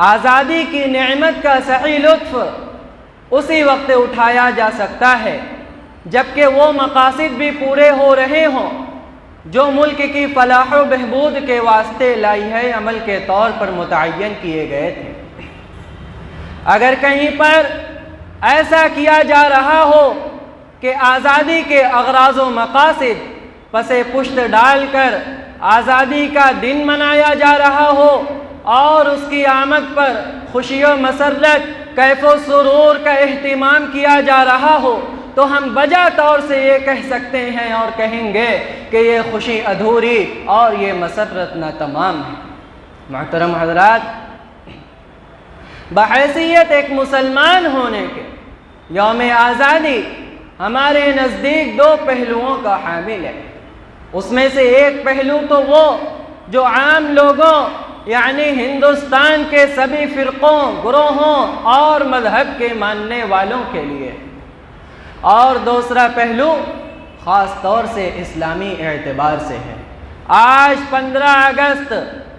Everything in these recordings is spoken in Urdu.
آزادی کی نعمت کا صحیح لطف اسی وقت اٹھایا جا سکتا ہے جبکہ وہ مقاصد بھی پورے ہو رہے ہوں جو ملک کی فلاح و بہبود کے واسطے لائحہ عمل کے طور پر متعین کیے گئے تھے۔ اگر کہیں پر ایسا کیا جا رہا ہو کہ آزادی کے اغراض و مقاصد پس پشت ڈال کر آزادی کا دن منایا جا رہا ہو اور اس کی آمد پر خوشی و مسرت، کیف و سرور کا اہتمام کیا جا رہا ہو تو ہم بجا طور سے یہ کہہ سکتے ہیں اور کہیں گے کہ یہ خوشی ادھوری اور یہ مسرت ناتمام ہے۔ محترم حضرات، بحیثیت ایک مسلمان ہونے کے یوم آزادی ہمارے نزدیک دو پہلوؤں کا حامل ہے۔ اس میں سے ایک پہلو تو وہ جو عام لوگوں یعنی ہندوستان کے سبھی فرقوں، گروہوں اور مذہب کے ماننے والوں کے لیے، اور دوسرا پہلو خاص طور سے اسلامی اعتبار سے ہے۔ آج 15 اگست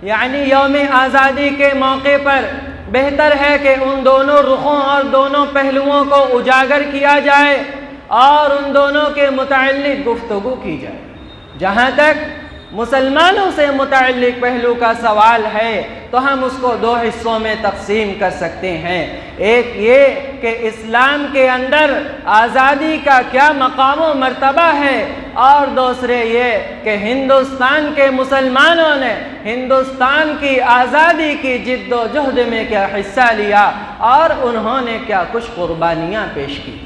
یعنی یوم آزادی کے موقع پر بہتر ہے کہ ان دونوں رخوں اور دونوں پہلوؤں کو اجاگر کیا جائے اور ان دونوں کے متعلق گفتگو کی جائے۔ جہاں تک مسلمانوں سے متعلق پہلو کا سوال ہے تو ہم اس کو دو حصوں میں تقسیم کر سکتے ہیں۔ ایک یہ کہ اسلام کے اندر آزادی کا کیا مقام و مرتبہ ہے، اور دوسرے یہ کہ ہندوستان کے مسلمانوں نے ہندوستان کی آزادی کی جد و جہد میں کیا حصہ لیا اور انہوں نے کیا کچھ قربانیاں پیش کی۔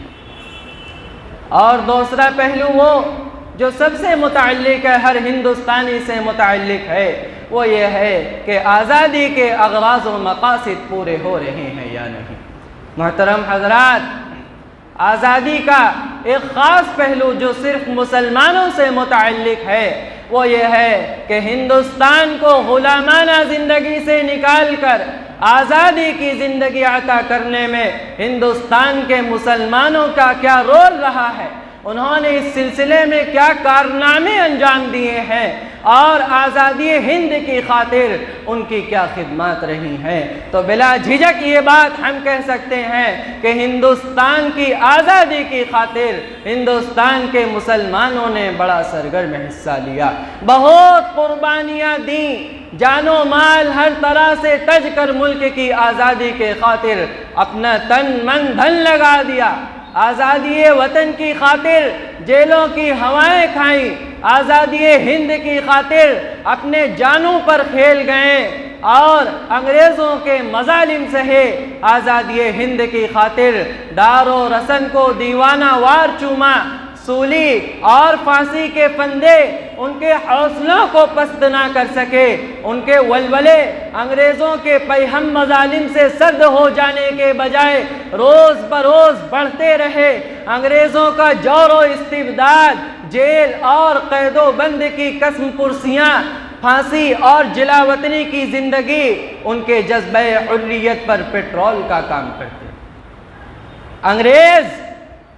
اور دوسرا پہلو وہ جو سب سے متعلق ہے، ہر ہندوستانی سے متعلق ہے، وہ یہ ہے کہ آزادی کے اغراض و مقاصد پورے ہو رہے ہیں یا نہیں۔ محترم حضرات، آزادی کا ایک خاص پہلو جو صرف مسلمانوں سے متعلق ہے وہ یہ ہے کہ ہندوستان کو غلامانہ زندگی سے نکال کر آزادی کی زندگی عطا کرنے میں ہندوستان کے مسلمانوں کا کیا رول رہا ہے، انہوں نے اس سلسلے میں کیا کارنامے انجام دیے ہیں اور آزادی ہند کی خاطر ان کی کیا خدمات رہی ہیں، تو بلا جھجک یہ بات ہم کہہ سکتے ہیں کہ ہندوستان کی آزادی کی خاطر ہندوستان کے مسلمانوں نے بڑا سرگرم حصہ لیا، بہت قربانیاں دیں، جان و مال ہر طرح سے تج کر ملک کی آزادی کے خاطر اپنا تن من دھن لگا دیا، آزادی وطن کی خاطر جیلوں کی ہوائیں کھائیں، آزادی ہند کی خاطر اپنے جانوں پر کھیل گئے اور انگریزوں کے مظالم سہے، آزادی ہند کی خاطر دار و رسن کو دیوانہ وار چوما، سولی اور پھانسی کے پھندے ان کے حوصلوں کو پست نہ کر سکے، ان کے ولولے انگریزوں کے پیہم مظالم سے سرد ہو جانے کے بجائے روز بروز بڑھتے رہے، انگریزوں کا جور و استبداد، جیل اور قید و بند کی قسم پرسیاں، پھانسی اور جلا وطنی کی زندگی ان کے جذبہ حریت پر پیٹرول کا کام کرتے۔ انگریز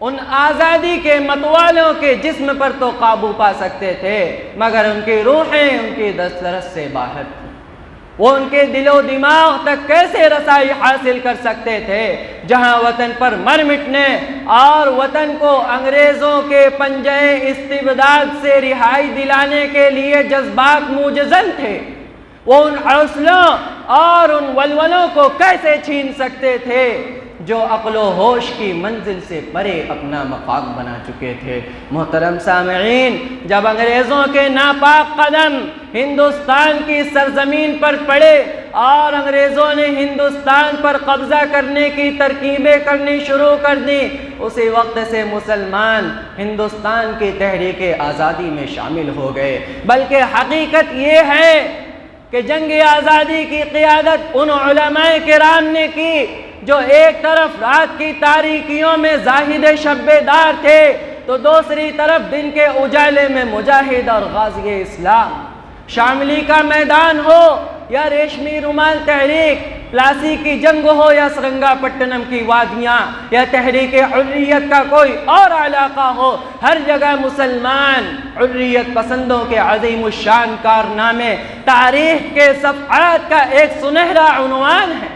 ان آزادی کے متوالوں کے جسم پر تو قابو پا سکتے تھے مگر ان کی روحیں ان کی دسترس سے باہر تھیں، وہ ان کے دل و دماغ تک کیسے رسائی حاصل کر سکتے تھے جہاں وطن پر مر مٹنے اور وطن کو انگریزوں کے پنجے استبداد سے رہائی دلانے کے لیے جذبات موجزن تھے، وہ ان حوصلوں اور ان ولولوں کو کیسے چھین سکتے تھے جو عقل و ہوش کی منزل سے پرے اپنا مقام بنا چکے تھے۔ محترم سامعین، جب انگریزوں کے ناپاک قدم ہندوستان کی سرزمین پر پڑے اور انگریزوں نے ہندوستان پر قبضہ کرنے کی ترکیبیں کرنی شروع کر دیں، اسی وقت سے مسلمان ہندوستان کی تحریک آزادی میں شامل ہو گئے۔ بلکہ حقیقت یہ ہے کہ جنگ آزادی کی قیادت ان علماء کرام نے کی جو ایک طرف رات کی تاریکیوں میں زاہد شب بیدار تھے تو دوسری طرف دن کے اجالے میں مجاہد اور غازی اسلام۔ شاملی کا میدان ہو یا ریشمی رومال تحریک، پلاسی کی جنگ ہو یا سرنگا پٹنم کی وادیاں یا تحریک حریت کا کوئی اور علاقہ ہو، ہر جگہ مسلمان حریت پسندوں کے عظیم الشان کارنامے تاریخ کے صفحات کا ایک سنہرا عنوان ہے۔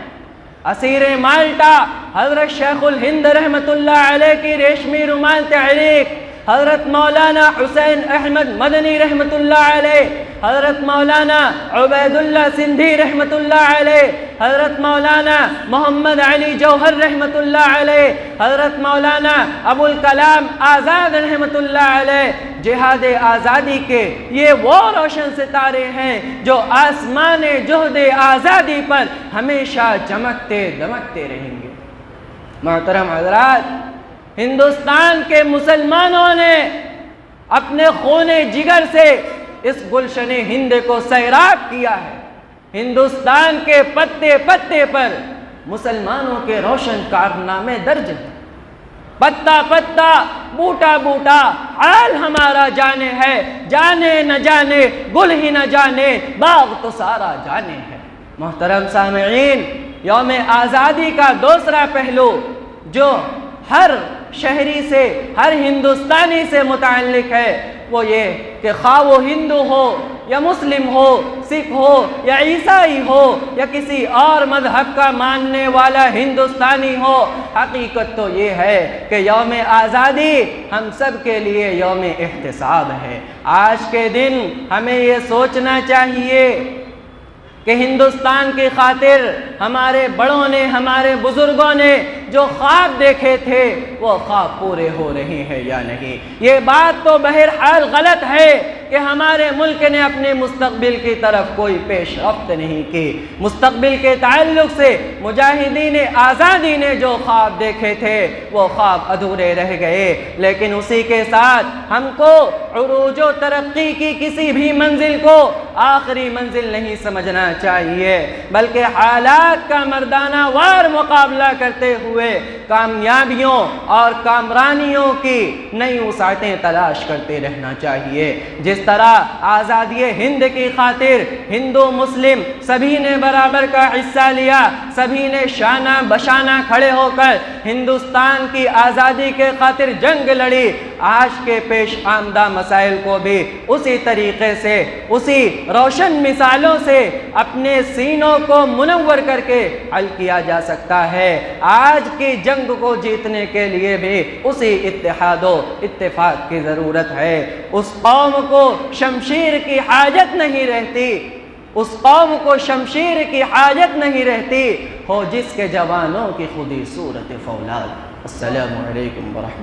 اسیر مالٹا حضرت شیخ الہند رحمۃ اللہ علیہ کی ریشمی رومال تحریک، حضرت مولانا حسین احمد مدنی رحمۃ اللہ علیہ، حضرت مولانا عبید اللہ سندھی رحمۃ اللہ علیہ، حضرت مولانا محمد علی جوہر رحمۃ اللہ علیہ، حضرت مولانا ابو الکلام آزاد رحمۃ اللہ علیہ، جہاد آزادی کے یہ وہ روشن ستارے ہیں جو آسمان جہد آزادی پر ہمیشہ چمکتے دمکتے رہیں گے۔ محترم حضرات، ہندوستان کے مسلمانوں نے اپنے خون جگر سے اس گلشن ہند کو سیراب کیا ہے۔ ہندوستان کے پتے پتے پر مسلمانوں کے روشن کارنامے درج ہیں۔ پتا پتا بوٹا بوٹا حال ہمارا جانے ہے، جانے نہ جانے گل ہی نہ جانے باغ تو سارا جانے ہے۔ محترم سامعین، یوم آزادی کا دوسرا پہلو جو ہر شہری سے، ہر ہندوستانی سے متعلق ہے، وہ یہ کہ خواہ وہ ہندو ہو یا مسلم ہو، سکھ ہو یا عیسائی ہو یا کسی اور مذہب کا ماننے والا ہندوستانی ہو، حقیقت تو یہ ہے کہ یوم آزادی ہم سب کے لیے یوم احتساب ہے۔ آج کے دن ہمیں یہ سوچنا چاہیے کہ ہندوستان کی خاطر ہمارے بڑوں نے، ہمارے بزرگوں نے جو خواب دیکھے تھے وہ خواب پورے ہو رہے ہیں یا نہیں۔ یہ بات تو بہرحال غلط ہے کہ ہمارے ملک نے اپنے مستقبل کی طرف کوئی پیش رفت نہیں کی۔ مستقبل کے تعلق سے مجاہدین آزادی نے جو خواب دیکھے تھے وہ خواب ادھورے رہ گئے، لیکن اسی کے ساتھ ہم کو عروج و ترقی کی کسی بھی منزل کو آخری منزل نہیں سمجھنا چاہیے، بلکہ حالات کا مردانہ وار مقابلہ کرتے ہوئے کامیابیوں اور کامرانیوں کی نئی وسعتیں تلاش کرتے رہنا چاہیے۔ جس طرح آزادی ہند کی خاطر ہندو مسلم سبھی نے برابر کا حصہ لیا، سبھی نے شانہ بشانہ کھڑے ہو کر ہندوستان کی آزادی کے خاطر جنگ لڑی، آج کے پیش آمدہ مسائل کو بھی اسی طریقے سے، اسی روشن مثالوں سے اپنے سینوں کو منور کر کے حل کیا جا سکتا ہے۔ آج کی جنگ کو جیتنے کے لیے بھی اسی اتحاد و اتفاق کی ضرورت ہے۔ اس قوم کو شمشیر کی حاجت نہیں رہتی، اس قوم کو شمشیر کی حاجت نہیں رہتی ہو جس کے جوانوں کی خودی صورت فولاد۔ السلام علیکم ورحمۃ اللہ۔